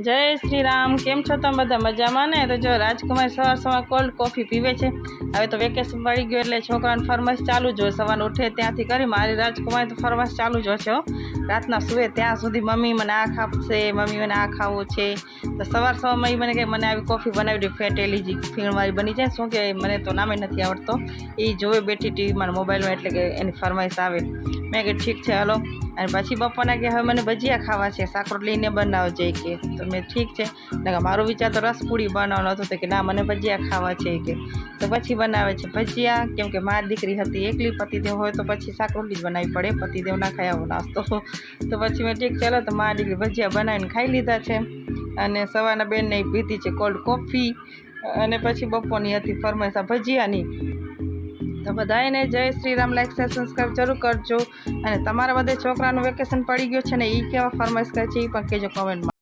જય શ્રી રામ. કેમ છો તમે બધા? મજામાં ને? તો જો રાજકુમાર સવાર કોલ્ડ કોફી પીવે છે. હવે તો વેકેશન પડી ગયું એટલે છોકરાને ફરમાઈશ ચાલુ જ હોય. સવારે ઉઠે ત્યાંથી કરી મારી રાજકુમાર તો ફરમાઈશ ચાલુ જ હશે હો. રાતના સૂવે ત્યાં સુધી મમ્મી મને આ ખાપશે, મમ્મી મને આ ખાવું છે. તો સવારમાં એ મને કે મને આવી કોફી બનાવી દે, ફેટેલી જે ફીણવાળી બની જાય. શું કે મને તો નામે નથી આવડતો. એ જોવે બેઠી ટીવીમાં મોબાઈલમાં, એટલે કે એની ફરમાઈશ આવે. મેં કે ઠીક છે હાલો. અને પછી બપોરના કે હવે મને ભજીયા ખાવા છે, શાક રોટલીને બનાવજે કે. તો મેં ઠીક છે ને, મારો વિચાર તો રસપૂડી બનાવવાનો હતો, તો કે ના મને ભજીયા ખાવા છે કે. તો પછી બનાવે છે ભજીયા. કેમ કે મારી દીકરી હતી એકલી, પતિદેવ હોય તો પછી શાક રોટલી જ બનાવવી પડે, પતિદેવ ના ખાય આવો નાસ્તો. તો પછી મેં ઠીક ચાલો, તો મારી દીકરી ભજીયા બનાવીને ખાઈ લીધા છે. અને સવારના બેનને પીધી છે કોલ્ડ કોફી. અને પછી બપોરની હતી ફરમાઈશ ભજીયાની. તો બધાને જય Shri Ram. Like share subscribe જરૂર કરજો. અને તમારા બધે છોકરાનું વેકેશન પડી ગયું છે ને, એ કેવા ફરમાઈશ કરે છે એ પણ કહેજો કોમેન્ટમાં.